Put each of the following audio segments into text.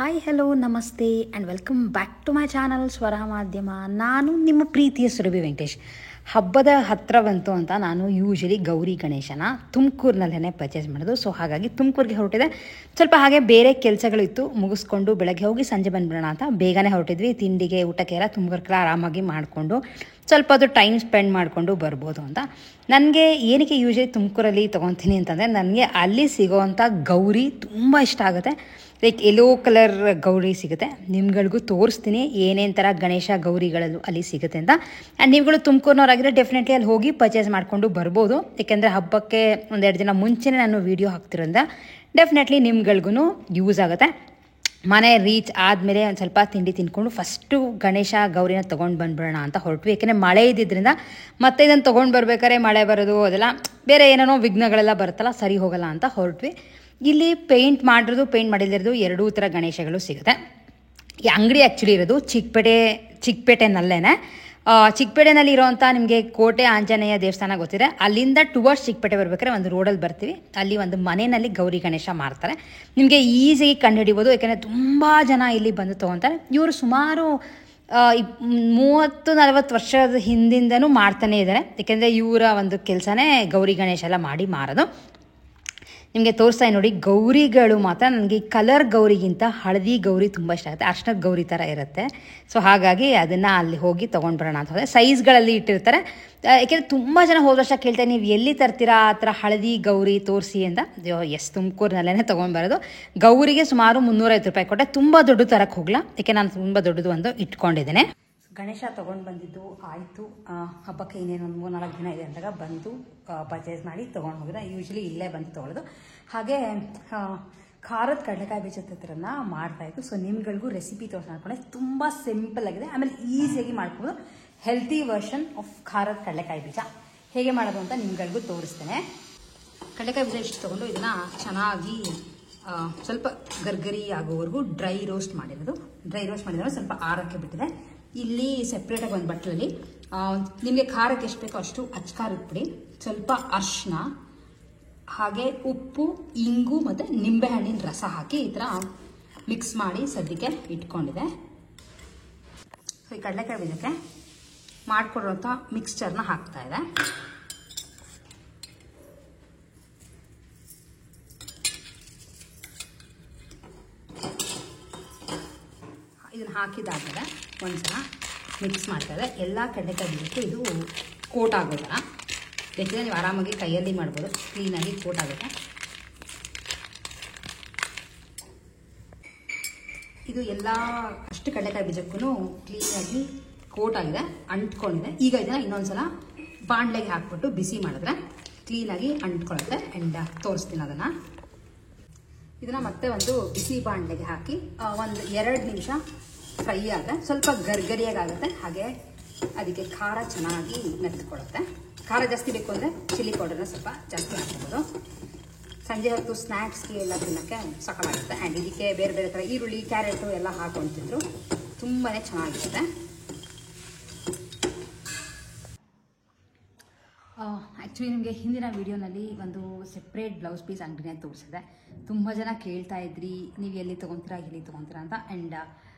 Hi hello ನಮಸ್ತೆ and welcome back to my channel Swara Madhyama. ನಾನು ನಿಮ್ಮ ಪ್ರೀತಿಯ ಸುರಭಿ ವೆಂಕಟೇಶ್. ಹಬ್ಬದ ಹತ್ತಿರ ಬಂತು ಅಂತ ನಾನು ಯೂಶಲಿ ಗೌರಿ ಗಣೇಶನ ತುಮಕೂರಿನಲ್ಲೇ ಪರ್ಚೇಸ್ ಮಾಡೋದು. ಸೊ ಹಾಗಾಗಿ ತುಮಕೂರಿಗೆ ಹೊರಟಿದೆ. ಸ್ವಲ್ಪ ಹಾಗೆ ಬೇರೆ ಕೆಲಸಗಳು ಇತ್ತು, ಮುಗಿಸ್ಕೊಂಡು ಬೆಳಗ್ಗೆ ಹೋಗಿ ಸಂಜೆ ಬಂದುಬಿಡೋಣ ಅಂತ ಬೇಗನೆ ಹೊರಟಿದ್ವಿ. ತಿಂಡಿಗೆ ಊಟಕ್ಕೆ ಎಲ್ಲ ತುಮಕೂರಿಗೆ ಆರಾಮಾಗಿ ಮಾಡಿಕೊಂಡು ಸ್ವಲ್ಪ ಅದು ಟೈಮ್ ಸ್ಪೆಂಡ್ ಮಾಡಿಕೊಂಡು ಬರ್ಬೋದು ಅಂತ. ನನಗೆ ಏನಕ್ಕೆ ಯೂಶಲಿ ತುಮಕೂರಲ್ಲಿ ತೊಗೊತೀನಿ ಅಂತಂದರೆ, ನನಗೆ ಅಲ್ಲಿ ಸಿಗೋವಂಥ ಗೌರಿ ತುಂಬ ಇಷ್ಟ ಆಗುತ್ತೆ. ಲೈಕ್ ಯೆಲ್ಲೋ ಕಲರ್ ಗೌರಿ ಸಿಗುತ್ತೆ. ನಿಮ್ಗಳಿಗೂ ತೋರಿಸ್ತೀನಿ ಏನೇನು ಥರ ಗಣೇಶ ಗೌರಿಗಳಲ್ಲೂ ಅಲ್ಲಿ ಸಿಗುತ್ತೆ ಅಂತ. ಆ್ಯಂಡ್ ನೀವುಗಳು ತುಮಕೂರಿನವರಾಗಿದ್ದರೆ ಡೆಫಿನೆಟ್ಲಿ ಅಲ್ಲಿ ಹೋಗಿ ಪರ್ಚೇಸ್ ಮಾಡಿಕೊಂಡು ಬರ್ಬೋದು. ಏಕೆಂದರೆ ಹಬ್ಬಕ್ಕೆ ಒಂದೆರಡು ದಿನ ಮುಂಚೆನೇ ನಾನು ವೀಡಿಯೋ ಹಾಕ್ತಿರೋದ್ರಿಂದ ಡೆಫಿನೆಟ್ಲಿ ನಿಮ್ಗಳಿಗೂ ಯೂಸ್ ಆಗುತ್ತೆ. ಮನೆ ರೀಚ್ ಆದಮೇಲೆ ಒಂದು ಸ್ವಲ್ಪ ತಿಂಡಿ ತಿಂದ್ಕೊಂಡು ಫಸ್ಟು ಗಣೇಶ ಗೌರಿನ ತೊಗೊಂಡು ಬಂದುಬಿಡೋಣ ಅಂತ ಹೊರಟ್ವಿ. ಏಕೆಂದರೆ ಮಳೆ ಇದ್ದಿದ್ದರಿಂದ ಮತ್ತೆ ಇದನ್ನು ತೊಗೊಂಡು ಬರ್ಬೇಕಾದ್ರೆ ಮಳೆ ಬರೋದು ಅದೆಲ್ಲ ಬೇರೆ ಏನೇನೋ ವಿಘ್ನಗಳೆಲ್ಲ ಬರುತ್ತಲ್ಲ, ಸರಿ ಹೋಗಲ್ಲ ಅಂತ ಹೊರಟ್ವಿ. ಇಲ್ಲಿ ಪೇಂಟ್ ಮಾಡಿರೋದು ಪೇಂಟ್ ಮಾಡಿದಿರೋದು ಎರಡೂ ಥರ ಗಣೇಶಗಳು ಸಿಗುತ್ತೆ. ಈ ಅಂಗಡಿ ಆ್ಯಕ್ಚುಲಿ ಇರೋದು ಚಿಕ್ಕಪೇಟೆನಲ್ಲೇ. ಚಿಕ್ಕಪೇಟೆನಲ್ಲಿ ಇರೋವಂಥ ನಿಮಗೆ ಕೋಟೆ ಆಂಜನೇಯ ದೇವಸ್ಥಾನ ಗೊತ್ತಿದೆ. ಅಲ್ಲಿಂದ ಟುವರ್ಡ್ಸ್ ಚಿಕ್ಕಪೇಟೆ ಬರ್ಬೇಕಾದ್ರೆ ಒಂದು ರೋಡಲ್ಲಿ ಬರ್ತೀವಿ, ಅಲ್ಲಿ ಒಂದು ಮನೆಯಲ್ಲಿ ಗೌರಿ ಗಣೇಶ ಮಾರ್ತಾರೆ. ನಿಮಗೆ ಈಸಿಯಾಗಿ ಕಂಡುಹಿಡಿಬೋದು, ಯಾಕೆಂದರೆ ತುಂಬ ಜನ ಇಲ್ಲಿ ಬಂದು ತೊಗೊತಾರೆ. ಇವರು ಸುಮಾರು 30-40 ವರ್ಷದ ಹಿಂದಿಂದನೂ ಮಾಡ್ತಾನೆ ಇದ್ದಾರೆ. ಏಕೆಂದರೆ ಇವರ ಒಂದು ಕೆಲಸನೇ ಗೌರಿ ಗಣೇಶ ಎಲ್ಲ ಮಾಡಿ ಮಾರೋದು. ನಿಮಗೆ ತೋರಿಸ್ತಾ ನೋಡಿ, ಗೌರಿಗಳು ಮಾತ್ರ ನನಗೆ ಕಲರ್ ಗೌರಿಗಿಂತ ಹಳದಿ ಗೌರಿ ತುಂಬ ಇಷ್ಟ ಆಗುತ್ತೆ. ಅರ್ಶಿನದ ಗೌರಿ ಥರ ಇರುತ್ತೆ. ಸೊ ಹಾಗಾಗಿ ಅದನ್ನು ಅಲ್ಲಿ ಹೋಗಿ ತೊಗೊಂಡು ಬರೋಣ ಅಂತ ಹೋದರೆ ಸೈಜ್ಗಳಲ್ಲಿ ಇಟ್ಟಿರ್ತಾರೆ. ಏಕೆಂದರೆ ತುಂಬ ಜನ ಹೋದ ವರ್ಷ ಕೇಳ್ತಾರೆ, ನೀವು ಎಲ್ಲಿ ತರ್ತೀರಾ ಆ ಥರ ಹಳದಿ ಗೌರಿ ತೋರಿಸಿ ಅಂತ. ತುಮಕೂರಿನಲ್ಲೇ ತೊಗೊಂಡು ಬರೋದು. ಗೌರಿಗೆ ಸುಮಾರು 350 ರೂಪಾಯಿ ಕೊಟ್ಟೆ. ತುಂಬ ದೊಡ್ಡ ತರಕ್ಕೆ ಹೋಗಲ್ಲ, ಏಕೆ ನಾನು ತುಂಬ ದೊಡ್ಡದು ಒಂದು ಇಟ್ಕೊಂಡಿದ್ದೇನೆ. ಗಣೇಶ ತೊಗೊಂಡು ಬಂದಿದ್ದು ಆಯಿತು. ಹಬ್ಬಕ್ಕೆ ಇನ್ನೇನು ಒಂದು 3-4 ದಿನ ಇದೆ ಅಂದಾಗ ಬಂದು ಪರ್ಚೇಸ್ ಮಾಡಿ ತೊಗೊಂಡು ಹೋಗಿದ್ದೆ. ಯೂಶ್ವಲಿ ಇಲ್ಲೇ ಬಂದು ತೊಗೊಳ್ಳೋದು. ಹಾಗೆ ಖಾರದ ಕಡಲೆಕಾಯಿ ಬೀಜದ ಹತ್ರನ ಮಾಡ್ತಾಯಿತ್ತು. ಸೊ ನಿಮ್ಗಳಿಗೂ ರೆಸಿಪಿ ತೋರಿಸಿ ಮಾಡ್ಕೊಂಡೆ. ತುಂಬ ಸಿಂಪಲ್ ಆಗಿದೆ, ಆಮೇಲೆ ಈಸಿಯಾಗಿ ಮಾಡ್ಬೋದು. ಹೆಲ್ತಿ ವರ್ಷನ್ ಆಫ್ ಖಾರದ ಕಡಲೆಕಾಯಿ ಬೀಜ ಹೇಗೆ ಮಾಡೋದು ಅಂತ ನಿಮ್ಗಳಿಗೂ ತೋರಿಸ್ತೇನೆ. ಕಡಲೆಕಾಯಿ ಬೀಜ ಇಷ್ಟು ತೊಗೊಂಡು ಇದನ್ನು ಚೆನ್ನಾಗಿ ಸ್ವಲ್ಪ ಗರ್ಗರಿ ಆಗೋವರೆಗೂ ಡ್ರೈ ರೋಸ್ಟ್ ಮಾಡಿರೋದು. ಸ್ವಲ್ಪ ಆರಕ್ಕೆ ಬಿಟ್ಟಿದೆ. ಇಲ್ಲಿ ಸೆಪ್ರೇಟಾಗಿ ಒಂದು ಬಟ್ಲಲ್ಲಿ ನಿಮಗೆ ಖಾರಕ್ಕೆ ಎಷ್ಟು ಬೇಕೋ ಅಷ್ಟು ಅಚ್ಕಾರದ ಪುಡಿ, ಸ್ವಲ್ಪ ಅರಿಶಿನ, ಹಾಗೆ ಉಪ್ಪು, ಇಂಗು ಮತ್ತು ನಿಂಬೆಹಣ್ಣಿನ ರಸ ಹಾಕಿ ಈ ಥರ ಮಿಕ್ಸ್ ಮಾಡಿ ಸದ್ಯಕ್ಕೆ ಇಟ್ಕೊಂಡಿದೆ. ಸೊ ಈ ಕಡಲೆಕಾಯಿ ಬೀಜಕ್ಕೆ ಮಾಡಿಕೊಡುವಂಥ ಮಿಕ್ಸ್ಚರ್ನ ಹಾಕ್ತಾ ಇದೆ. ಇದನ್ನು ಹಾಕಿದಾದ್ಮೇಲೆ ಒಂದ್ಸಲ ಮಿಕ್ಸ್ ಮಾಡ್ತಾ ಇದೆ. ಎಲ್ಲ ಕಡಲೆಕಾಯಿ ಬೀಜಕ್ಕೂ ಇದು ಕೋಟ್ ಆಗೋ ಥರ. ಬೇಕಿದ್ರೆ ನೀವು ಆರಾಮಾಗಿ ಕೈಯಲ್ಲಿ ಮಾಡ್ಬೋದು, ಕ್ಲೀನಾಗಿ ಕೋಟ್ ಆಗುತ್ತೆ. ಇದು ಎಲ್ಲ ಅಷ್ಟು ಕಡಲೆಕಾಯಿ ಬೀಜಕ್ಕೂ ಕ್ಲೀನಾಗಿ ಕೋಟ್ ಆಗಿದೆ, ಅಂಟ್ಕೊಂಡಿದೆ. ಈಗ ಇದನ್ನು ಇನ್ನೊಂದ್ಸಲ ಬಾಣಲೆಗೆ ಹಾಕ್ಬಿಟ್ಟು ಬಿಸಿ ಮಾಡಿದ್ರೆ ಕ್ಲೀನಾಗಿ ಅಂಟ್ಕೊಳ್ಳುತ್ತೆ. ಆ್ಯಂಡ್ ತೋರಿಸ್ತೀನಿ ಅದನ್ನು. ಇದನ್ನು ಮತ್ತೆ ಒಂದು ಬಿಸಿ ಬಾಣಲೆಗೆ ಹಾಕಿ ಒಂದು 2 ನಿಮಿಷ ಫ್ರೈ ಆದರೆ ಸ್ವಲ್ಪ ಗರ್ಗರಿಯಾಗುತ್ತೆ. ಹಾಗೆ ಅದಕ್ಕೆ ಖಾರ ಚೆನ್ನಾಗಿ ಮೆತ್ಕೊಳ್ಳುತ್ತೆ. ಖಾರ ಜಾಸ್ತಿ ಬೇಕು ಅಂದರೆ ಚಿಲ್ಲಿ ಪೌಡರ್ನ ಸ್ವಲ್ಪ ಜಾಸ್ತಿ ಹಾಕ್ಬೋದು. ಸಂಜೆ ಹೊತ್ತು ಸ್ನ್ಯಾಕ್ಸ್ಗೆ ಎಲ್ಲ ತಿನ್ನೋಕ್ಕೆ ಸಕ್ಕತ್ತಾಗುತ್ತೆ. ಆ್ಯಂಡ್ ಇದಕ್ಕೆ ಬೇರೆ ಬೇರೆ ಥರ ಈರುಳ್ಳಿ, ಕ್ಯಾರೆಟು ಎಲ್ಲ ಹಾಕೊಂಡು ತಿಂದರು ತುಂಬಾ ಚೆನ್ನಾಗಿರುತ್ತೆ. ಆ್ಯಕ್ಚುಲಿ ನಿಮಗೆ ಹಿಂದಿನ ವೀಡಿಯೋನಲ್ಲಿ ಒಂದು ಸೆಪ್ರೇಟ್ ಬ್ಲೌಸ್ ಪೀಸ್ ಅಂಗಡಿನೇ ತೋರಿಸಿದೆ. ತುಂಬ ಜನ ಕೇಳ್ತಾ ಇದ್ರಿ, ನೀವು ಎಲ್ಲಿ ತೊಗೊತೀರಾ ಅಂತ. ಆ್ಯಂಡ್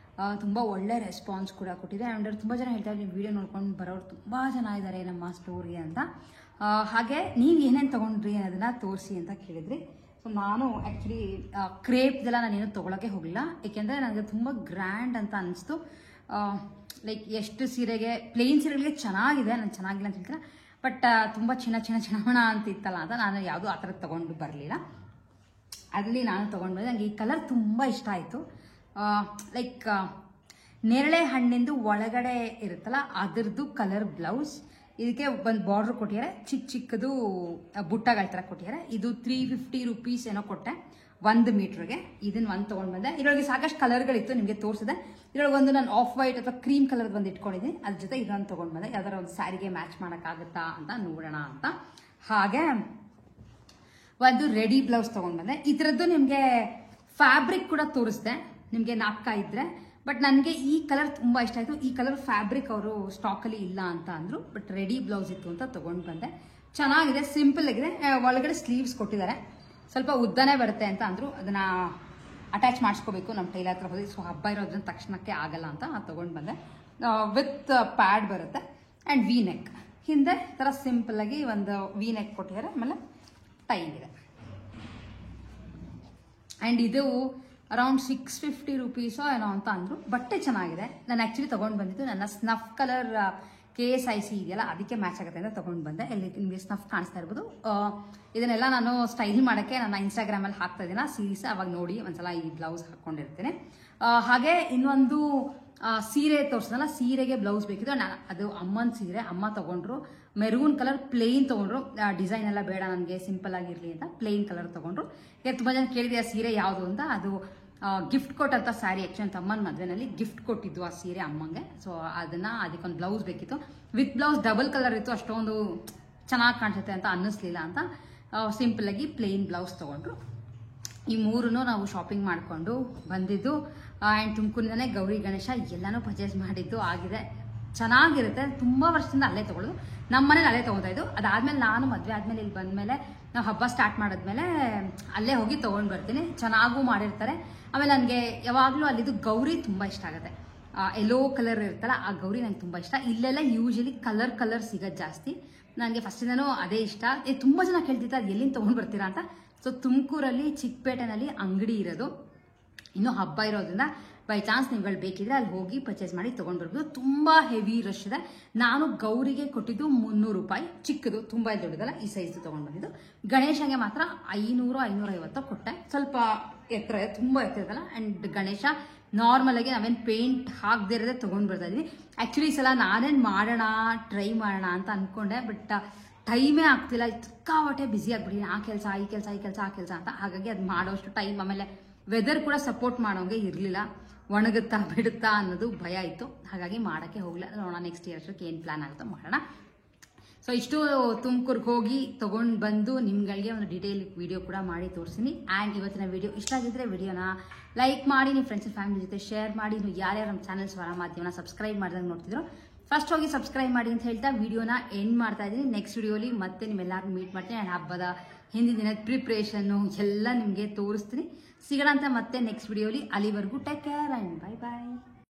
ತುಂಬ ಒಳ್ಳೆ ರೆಸ್ಪಾನ್ಸ್ ಕೂಡ ಕೊಟ್ಟಿದೆ. ಆ್ಯಂಡ್ ತುಂಬ ಜನ ಹೇಳ್ತಾರೆ, ನೀವು ವೀಡಿಯೋ ನೋಡ್ಕೊಂಡು ಬರೋರು ತುಂಬ ಜನ ಇದ್ದಾರೆ ನಮ್ಮ ಸ್ಟೋರಿಗೆ ಅಂತ. ಹಾಗೆ ನೀವು ಏನೇನು ತೊಗೊಂಡ್ರಿ ಅನ್ನೋದನ್ನು ತೋರಿಸಿ ಅಂತ ಕೇಳಿದ್ರಿ. ಸೊ ನಾನು ಆ್ಯಕ್ಚುಲಿ ಕ್ರೇಪ್ದೆಲ್ಲ ನಾನೇನು ತೊಗೊಳಕ್ಕೆ ಹೋಗಲಿಲ್ಲ, ಏಕೆಂದರೆ ನನಗೆ ತುಂಬ ಗ್ರ್ಯಾಂಡ್ ಅಂತ ಅನ್ನಿಸ್ತು. ಲೈಕ್ ಎಷ್ಟು ಸೀರೆಗೆ ಪ್ಲೇನ್ ಸೀರೆಗಳಿಗೆ ಚೆನ್ನಾಗಿದೆ, ನಾನು ಚೆನ್ನಾಗಿಲ್ಲ ಅಂತ ಹೇಳ್ತೀನಿ. ಬಟ್ ತುಂಬ ಚಿನ್ನ ಅಂತ ಇತ್ತಲ್ಲ ಅಂತ ನಾನು ಯಾವುದೂ ಆ ಥರದ್ದು ತೊಗೊಂಡು ಬರಲಿಲ್ಲ. ಅಲ್ಲಿ ನಾನು ತೊಗೊಂಡು ಬಂದೆ. ನನಗೆ ಈ ಕಲರ್ ತುಂಬ ಇಷ್ಟ ಆಯಿತು. ಲೈಕ್ ನೇರಳೆ ಹಣ್ಣಿಂದು ಒಳಗಡೆ ಇರುತ್ತಲ್ಲ ಅದರದ್ದು ಕಲರ್ ಬ್ಲೌಸ್. ಇದಕ್ಕೆ ಒಂದು ಬಾರ್ಡ್ರ್ ಕೊಟ್ಟಿದ್ದಾರೆ, ಚಿಕ್ಕದು ಬುಟ್ಟಗಳ ಥರ ಕೊಟ್ಟಿದ್ದಾರೆ. ಇದು 350 ರೂಪೀಸ್ ಏನೋ ಕೊಟ್ಟೆ 1 ಮೀಟ್ರಿಗೆ. ಇದನ್ನು ಒಂದು ತೊಗೊಂಡು ಬಂದೆ. ಇದರೊಳಗೆ ಸಾಕಷ್ಟು ಕಲರ್ಗಳಿತ್ತು, ನಿಮಗೆ ತೋರಿಸಿದೆ. ಇದರೊಳಗೆ ಒಂದು ನಾನು ಆಫ್ ವೈಟ್ ಅಥವಾ ಕ್ರೀಮ್ ಕಲರ್ದು ಒಂದು ಇಟ್ಕೊಂಡಿದ್ದೀನಿ. ಅದ್ರ ಜೊತೆ ಇದನ್ನು ತೊಗೊಂಡು ಬಂದೆ. ಯಾವ್ದಾರ ಒಂದು ಸ್ಯಾರಿಗೆ ಮ್ಯಾಚ್ ಮಾಡೋಕ್ಕಾಗುತ್ತಾ ಅಂತ ನೋಡೋಣ ಅಂತ. ಹಾಗೆ ಒಂದು ರೆಡಿ ಬ್ಲೌಸ್ ತೊಗೊಂಡು ಬಂದೆ. ಈ ಥರದ್ದು ನಿಮಗೆ ಫ್ಯಾಬ್ರಿಕ್ ಕೂಡ ತೋರಿಸ್ದೆ, ನಿಮಗೆ ನಾಪ್ಕ ಇದ್ದರೆ. ಬಟ್ ನನಗೆ ಈ ಕಲರ್ ತುಂಬ ಇಷ್ಟ ಆಯಿತು. ಈ ಕಲರ್ ಫ್ಯಾಬ್ರಿಕ್ ಅವರು ಸ್ಟಾಕಲ್ಲಿ ಇಲ್ಲ ಅಂತ ಅಂದರು. ಬಟ್ ರೆಡಿ ಬ್ಲೌಸ್ ಇತ್ತು ಅಂತ ತೊಗೊಂಡು ಬಂದೆ. ಚೆನ್ನಾಗಿದೆ, ಸಿಂಪಲ್ ಆಗಿದೆ. ಒಳಗಡೆ ಸ್ಲೀವ್ಸ್ ಕೊಟ್ಟಿದ್ದಾರೆ. ಸ್ವಲ್ಪ ಉದ್ದನೇ ಬರುತ್ತೆ ಅಂತ ಅಂದರು. ಅದನ್ನು ಅಟ್ಯಾಚ್ ಮಾಡಿಸ್ಕೋಬೇಕು ನಮ್ಮ ಟೈಲರ್ ಹತ್ರ ಹೋಗಿ. ಸೊ ಹಬ್ಬ ಇರೋದ್ರಿಂದ ತಕ್ಷಣಕ್ಕೆ ಆಗಲ್ಲ ಅಂತ ತೊಗೊಂಡು ಬಂದೆ. ವಿತ್ ಪ್ಯಾಡ್ ಬರುತ್ತೆ ಆ್ಯಂಡ್ ವಿ ನೆಕ್, ಹಿಂದೆ ಥರ ಸಿಂಪಲ್ಲಾಗಿ ಒಂದು ವಿ ನೆಕ್ ಕೊಟ್ಟಿದ್ದಾರೆ. ಆಮೇಲೆ ಟೈಮ್ ಇದೆ ಆ್ಯಂಡ್ ಇದು ಅರೌಂಡ್ 650 ರೂಪೀಸೋ ಏನೋ ಅಂತ ಅಂದರು. ಬಟ್ಟೆ ಚೆನ್ನಾಗಿದೆ. ನಾನು ಆ್ಯಕ್ಚುಲಿ ತೊಗೊಂಡು ಬಂದಿದ್ದು ನನ್ನ ಸ್ನಫ್ ಕಲರ್ KSIC ಇದೆಯಲ್ಲ ಅದಕ್ಕೆ ಮ್ಯಾಚ್ ಆಗುತ್ತೆ ಅಂತ ತೊಗೊಂಡು ಬಂದೆ. ಇಲ್ಲಿ ನಿಮಗೆ ಸ್ನಫ್ ಕಾಣಿಸ್ತಾ ಇರ್ಬೋದು. ಇದನ್ನೆಲ್ಲ ನಾನು ಸ್ಟೈಲ್ ಮಾಡೋಕ್ಕೆ ನನ್ನ ಇನ್ಸ್ಟಾಗ್ರಾಮಲ್ಲಿ ಹಾಕ್ತಾ ಇದ್ದೀನಿ ಸೀರೀಸ್, ಅವಾಗ ನೋಡಿ ಒಂದ್ಸಲ ಈ ಬ್ಲೌಸ್ ಹಾಕ್ಕೊಂಡಿರ್ತೇನೆ. ಹಾಗೆ ಇನ್ನೊಂದು ಸೀರೆ ತೋರಿಸಿದಲ್ಲ, ಸೀರೆಗೆ ಬ್ಲೌಸ್ ಬೇಕಿತ್ತು. ನಾನು ಅದು ಅಮ್ಮನ ಸೀರೆ, ಅಮ್ಮ ತೊಗೊಂಡ್ರು ಮೆರೂನ್ ಕಲರ್ ಪ್ಲೇನ್ ತೊಗೊಂಡ್ರು. ಡಿಸೈನ್ ಎಲ್ಲ ಬೇಡ ನನಗೆ, ಸಿಂಪಲ್ ಆಗಿರಲಿ ಅಂತ ಪ್ಲೇನ್ ಕಲರ್ ತೊಗೊಂಡ್ರು. ಈಗ ತುಂಬ ಜನ ಕೇಳಿದೆ ಆ ಸೀರೆ ಯಾವುದು ಅಂತ. ಅದು ಗಿಫ್ಟ್ ಕೊಟ್ಟಂಥ ಸ್ಯಾರಿ. ಆ್ಯಕ್ಚುಲಿ ಅಂತ ಅಮ್ಮನ ಮದುವೆನಲ್ಲಿ ಗಿಫ್ಟ್ ಕೊಟ್ಟಿದ್ದು ಆ ಸೀರೆ ಅಮ್ಮಂಗೆ. ಸೊ ಅದಕ್ಕೊಂದು ಬ್ಲೌಸ್ ಬೇಕಿತ್ತು. ವಿತ್ ಬ್ಲೌಸ್ ಡಬಲ್ ಕಲರ್ ಇತ್ತು, ಅಷ್ಟೊಂದು ಚೆನ್ನಾಗಿ ಕಾಣಿಸುತ್ತೆ ಅಂತ ಅನ್ನಿಸ್ಲಿಲ್ಲ ಅಂತ ಸಿಂಪಲ್ಲಾಗಿ ಪ್ಲೇನ್ ಬ್ಲೌಸ್ ತೊಗೊಂಡ್ರು. ಈ ಮೂರನ್ನು ನಾವು ಶಾಪಿಂಗ್ ಮಾಡಿಕೊಂಡು ಬಂದಿದ್ದು. ಆ್ಯಂಡ್ ತುಮಕೂರಿನೇ ಗೌರಿ ಗಣೇಶ ಎಲ್ಲನೂ ಪರ್ಚೇಸ್ ಮಾಡಿದ್ದು ಆಗಿದೆ. ಚೆನ್ನಾಗಿರುತ್ತೆ. ತುಂಬ ವರ್ಷದಿಂದ ಅಲ್ಲೇ ತೊಗೊಳ್ಳೋದು. ನಮ್ಮ ಮನೇಲಿ ಅಲ್ಲೇ ತೊಗೊತಾ ಇದ್ದು. ಅದಾದಮೇಲೆ ನಾನು ಮದುವೆ ಆದಮೇಲೆ ಇಲ್ಲಿ ಬಂದಮೇಲೆ ನಾವು ಹಬ್ಬ ಸ್ಟಾರ್ಟ್ ಮಾಡಿದ್ಮೇಲೆ ಅಲ್ಲೇ ಹೋಗಿ ತೊಗೊಂಡು ಬರ್ತೀನಿ. ಚೆನ್ನಾಗೂ ಮಾಡಿರ್ತಾರೆ. ಆಮೇಲೆ ನನಗೆ ಯಾವಾಗಲೂ ಅಲ್ಲಿದ್ದು ಗೌರಿ ತುಂಬ ಇಷ್ಟ ಆಗುತ್ತೆ. ಯೆಲ್ಲೋ ಕಲರ್ ಇರುತ್ತಲ್ಲ ಆ ಗೌರಿ ನಂಗೆ ತುಂಬ ಇಷ್ಟ. ಇಲ್ಲೆಲ್ಲ ಯೂಶಲಿ ಕಲರ್ ಸಿಗೋದು ಜಾಸ್ತಿ. ನನಗೆ ಫಸ್ಟಿಂದನೂ ಅದೇ ಇಷ್ಟ. ತುಂಬ ಜನ ಕೇಳ್ತಿರ್ತಾರೆ ಅದು ಎಲ್ಲಿಂದ ತೊಗೊಂಡು ಬರ್ತೀರಾ ಅಂತ. ಸೊ ತುಮಕೂರಲ್ಲಿ ಚಿಕ್ಕಪೇಟೆನಲ್ಲಿ ಅಂಗಡಿ ಇರೋದು. ಇನ್ನೂ ಹಬ್ಬ ಇರೋದ್ರಿಂದ ಬೈ ಚಾನ್ಸ್ ನೀವುಗಳು ಬೇಕಿದ್ರೆ ಅಲ್ಲಿ ಹೋಗಿ ಪರ್ಚೇಸ್ ಮಾಡಿ ತೊಗೊಂಡು ಬರ್ಬೋದು. ತುಂಬ ಹೆವಿ ರಶ್ ಇದೆ. ನಾನು ಗೌರಿಗೆ ಕೊಟ್ಟಿದ್ದು 300 ರೂಪಾಯಿ, ಚಿಕ್ಕದು, ತುಂಬ ದೊಡ್ಡದಲ್ಲ, ಈ ಸೈಜ್ ತೊಗೊಂಡು ಬಂದಿದ್ದು. ಗಣೇಶಗೆ ಮಾತ್ರ 500-550 ಕೊಟ್ಟೆ. ಸ್ವಲ್ಪ ಎತ್ತರ, ತುಂಬ ಎತ್ತಿರದಲ್ಲ. ಆ್ಯಂಡ್ ಗಣೇಶ ನಾರ್ಮಲ್ ಆಗಿ ನಾವೇನು ಪೇಂಟ್ ಹಾಕದೇ ಇರೋದೇ ತೊಗೊಂಡು ಬರ್ತಾ ಇದ್ವಿ. ಆ್ಯಕ್ಚುಲಿ ಈ ಸಲ ನಾನೇನು ಮಾಡೋಣ, ಟ್ರೈ ಮಾಡೋಣ ಅಂತ ಅಂದ್ಕೊಂಡೆ. ಬಟ್ ಟೈಮೇ ಆಗ್ತಿಲ್ಲ. ಸಿಕ್ಕಾಪಟ್ಟೆ ಬ್ಯುಸಿ ಆಗ್ಬಿಟ್ಟಿದ್ದೀನಿ. ಆ ಕೆಲಸ ಈ ಕೆಲಸ ಅಂತ. ಹಾಗಾಗಿ ಅದು ಮಾಡೋಷ್ಟು ಟೈಮ್, ಆಮೇಲೆ ವೆದರ್ ಕೂಡ ಸಪೋರ್ಟ್ ಮಾಡೋಂಗೆ ಇರಲಿಲ್ಲ. ಒಣಗುತ್ತಾ ಬಿಡುತ್ತಾ ಅನ್ನೋದು ಭಯ ಇತ್ತು. ಹಾಗಾಗಿ ಮಾಡೋಕ್ಕೆ ಹೋಗಲಿಲ್ಲ. ನೋಡೋಣ ನೆಕ್ಸ್ಟ್ ಇಯರ್ ಅಷ್ಟಕ್ಕೆ ಏನು ಪ್ಲಾನ್ ಆಗುತ್ತೋ ಮಾಡೋಣ. ಸೊ ಇಷ್ಟು ತುಮಕೂರಿಗೆ ಹೋಗಿ ತೊಗೊಂಡು ಬಂದು ನಿಮ್ಗಳಿಗೆ ಒಂದು ಡೀಟೇಲ್ ವಿಡಿಯೋ ಕೂಡ ಮಾಡಿ ತೋರಿಸ್ತೀನಿ. ಆ್ಯಂಡ್ ಇವತ್ತಿನ ವಿಡಿಯೋ ಇಷ್ಟ ಆಗಿದ್ರೆ ವಿಡಿಯೋನ ಲೈಕ್ ಮಾಡಿ, ನಿಮ್ಮ ಫ್ರೆಂಡ್ಸ್ ಆ್ಯಂಡ್ ಫ್ಯಾಮಿಲಿ ಜೊತೆ ಶೇರ್ ಮಾಡಿ. ನೀವು ಯಾರ್ಯಾರು ನಮ್ಮ ಚಾನಲ್ ಸ್ವರ ಮಾಧ್ಯಮನ ಸಬ್ಸ್ಕ್ರೈಬ್ ಮಾಡಿದಾಗ ನೋಡ್ತಿದ್ರು ಫಸ್ಟ್ ಹೋಗಿ ಸಬ್ಸ್ಕ್ರೈಬ್ ಮಾಡಿ ಅಂತ ಹೇಳ್ತಾ ವಿಡಿಯೋನ ಎಂಡ್ ಮಾಡ್ತಾ ಇದ್ದೀನಿ. ನೆಕ್ಸ್ಟ್ ವಿಡಿಯೋಲಿ ಮತ್ತೆ ನಿಮ್ಮೆಲ್ಲರೂ ಮೀಟ್ ಮಾಡ್ತೀನಿ. ಆ್ಯಂಡ್ ಹಬ್ಬದ ಹಿಂದಿನ ದಿನದ ಪ್ರಿಪ್ರೇಷನ್ನು ಎಲ್ಲ ನಿಮಗೆ ತೋರಿಸ್ತೀನಿ. ಸಿಗೋಣ ಅಂತ ಮತ್ತೆ ನೆಕ್ಸ್ಟ್ ವಿಡಿಯೋಲಿ. ಅಲ್ಲಿವರೆಗೂ take care and bye bye.